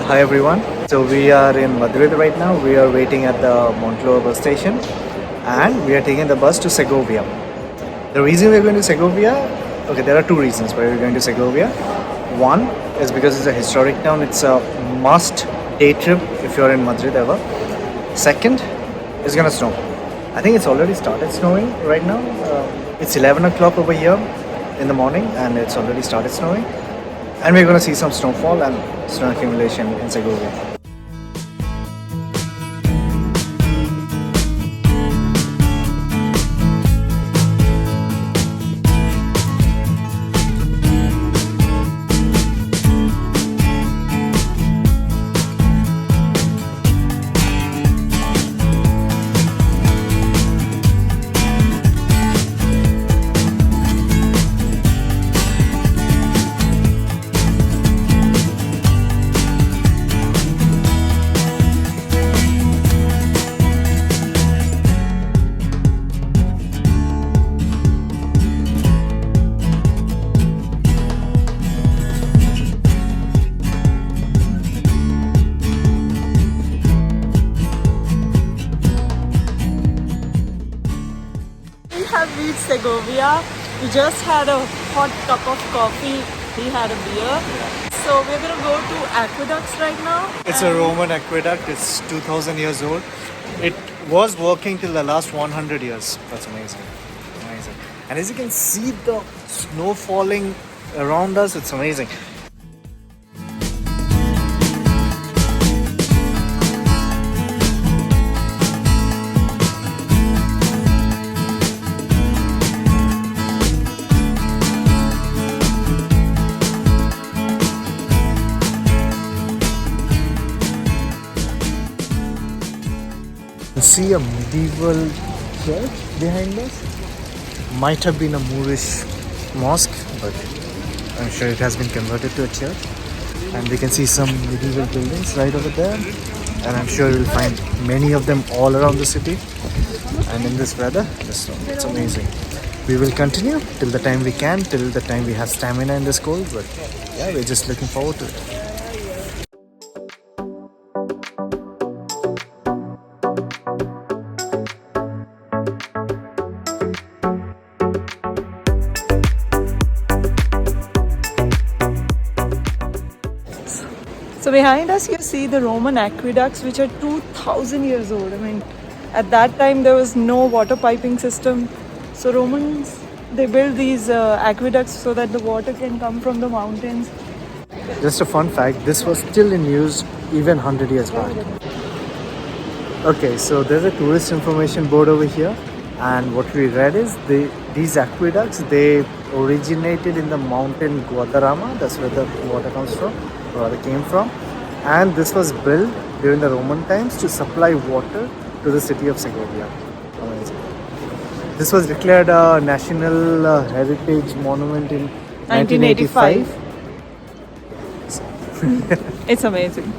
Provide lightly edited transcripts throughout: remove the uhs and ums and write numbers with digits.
Hi everyone. So we are in Madrid right now. We are waiting at the Moncloa bus station and we are taking the bus to Segovia. The reason we're going to Segovia, okay, there are two reasons why we're going to Segovia. One is because it's a historic town. It's a must day trip if you're in Madrid ever. Second, it's gonna snow. I think it's already started snowing right now. It's 11 o'clock over here in the morning and it's already started snowing. And we're gonna see some snowfall and snow accumulation in Segovia. We have reached Segovia. We just had a hot cup of coffee. We had a beer. So we're gonna go to Aqueducts right now. It's a Roman aqueduct. It's 2000 years old. It was working till the last 100 years. That's amazing. Amazing. And as you can see the snow falling around us, it's amazing. You see a medieval church behind us. Might have been a Moorish mosque, but I'm sure it has been converted to a church. And we can see some medieval buildings right over there. And I'm sure you'll find many of them all around the city. And in this weather, it's amazing. We will continue till the time we can, till the time we have stamina in this cold. But yeah, we're just looking forward to it. So behind us you see the Roman aqueducts which are 2000 years old. I mean, at that time there was no water piping system. So Romans, they built these aqueducts so that the water can come from the mountains. Just a fun fact, this was still in use even 100 years back. Okay, so there's a tourist information board over here, and what we read is these aqueducts, they originated in the mountain Guadarrama. That's where the water comes from, or rather came from, and this was built during the Roman times to supply water to the city of Segovia. Amazing. This was declared a national heritage monument in 1985. It's amazing.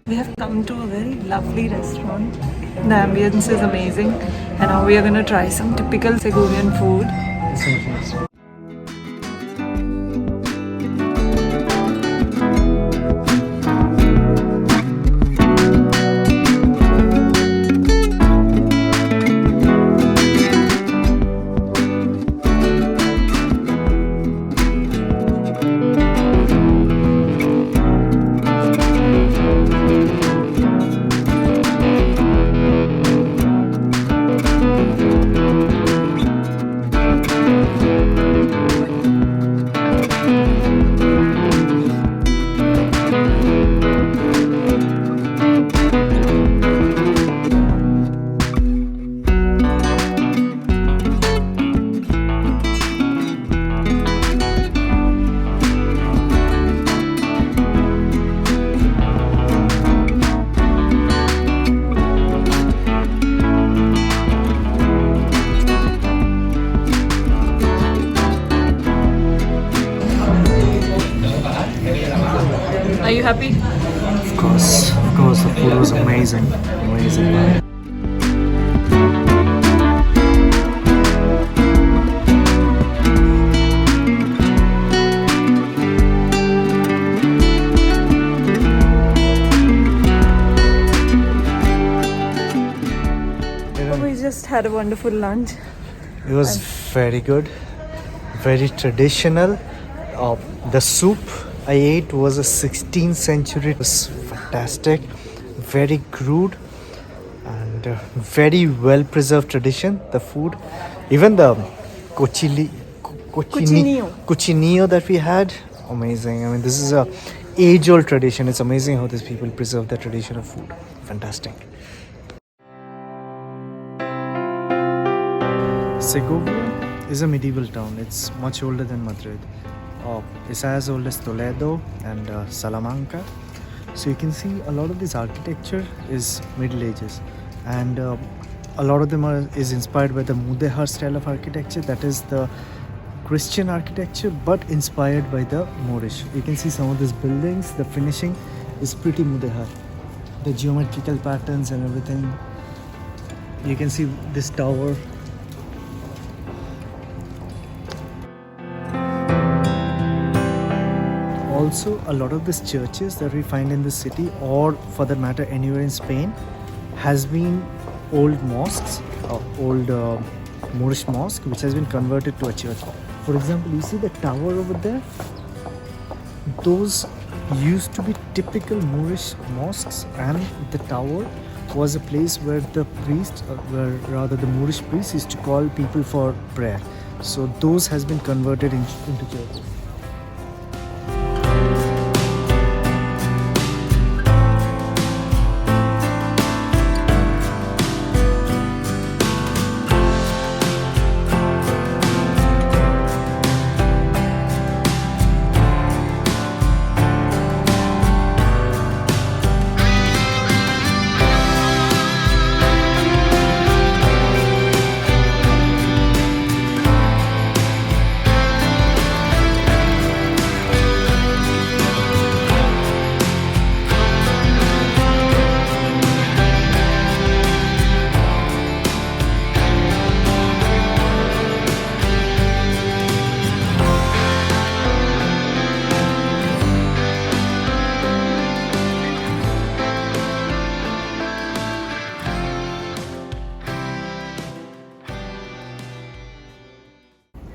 We have come to a very lovely restaurant. The ambience is amazing, and now we are going to try some typical Segovian food. amazing, amazing. We just had a wonderful lunch. It was very good, very traditional. The soup I ate was a 16th century. It was fantastic, very crude, and very well preserved tradition. The food, even the cochinillo that we had, amazing. I mean, this is a age-old tradition. It's amazing how these people preserve the tradition of food. Fantastic. Segovia is a medieval town. It's much older than Madrid. It's as old as Toledo and Salamanca. So you can see a lot of this architecture is Middle Ages, and a lot of them is inspired by the Mudéjar style of architecture. That is the Christian architecture, but inspired by the Moorish. You can see some of these buildings. The finishing is pretty Mudéjar. The geometrical patterns and everything. You can see this tower. Also, a lot of these churches that we find in the city, or for that matter anywhere in Spain, has been old mosques, old Moorish mosque, which has been converted to a church. For example, you see the tower over there? Those used to be typical Moorish mosques, and the tower was a place where the priest, rather the Moorish priest, used to call people for prayer. So those has been converted into churches.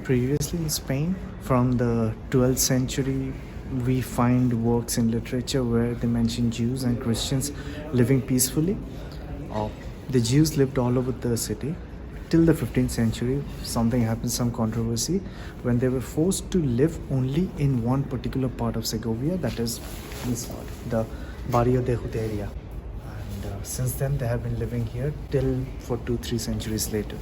Previously in Spain, from the 12th century, we find works in literature where they mention Jews and Christians living peacefully. The Jews lived all over the city. Till the 15th century, something happened, some controversy, when they were forced to live only in one particular part of Segovia, that is this part, the Barrio de Juderia. And since then, they have been living here till for 2-3 centuries later.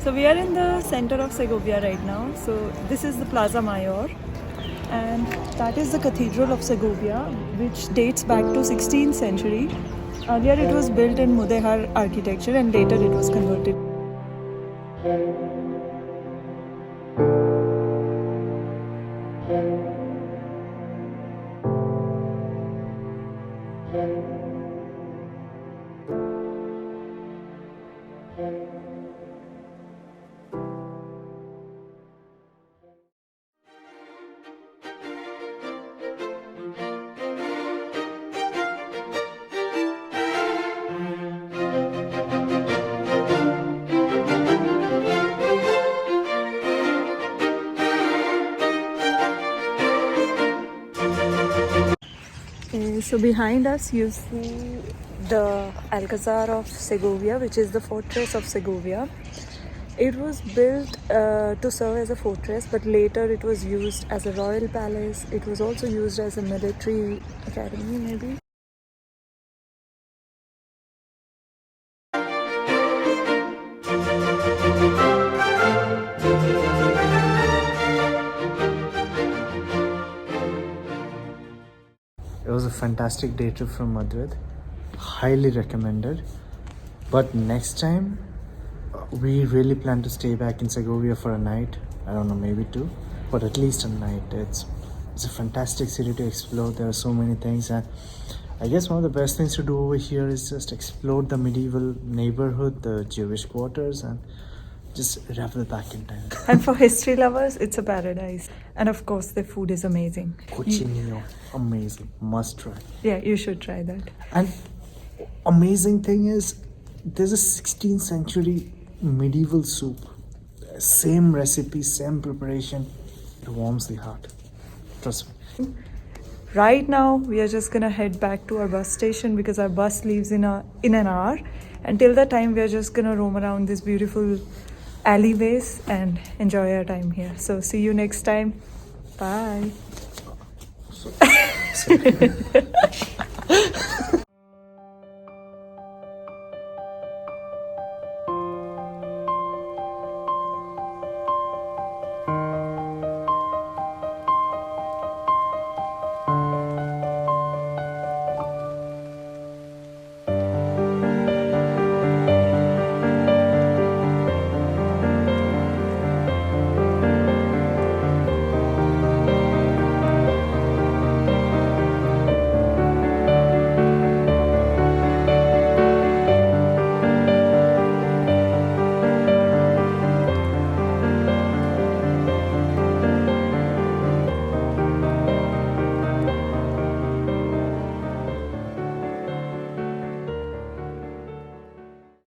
So we are in the center of Segovia right now. So this is the Plaza Mayor, and that is the Cathedral of Segovia, which dates back to 16th century. Earlier it was built in Mudéjar architecture, and later it was converted. So behind us you see the Alcazar of Segovia, which is the fortress of Segovia. It was built to serve as a fortress, but later it was used as a royal palace. It was also used as a military academy, maybe. It was a fantastic day trip from Madrid. Highly recommended. But next time, we really plan to stay back in Segovia for a night. I don't know, maybe two, but at least a night. It's a fantastic city to explore. There are so many things, and I guess one of the best things to do over here is just explore the medieval neighborhood, the Jewish quarters, and just travel back in time. And for history lovers, it's a paradise. And of course, the food is amazing. Cochinillo, amazing, must try. Yeah, you should try that. And amazing thing is, there's a 16th century medieval soup. Same recipe, same preparation. It warms the heart. Trust me. Right now, we are just gonna head back to our bus station because our bus leaves in an hour. Until that time, we are just gonna roam around these beautiful alleyways and enjoy our time here. So see you next time. Bye.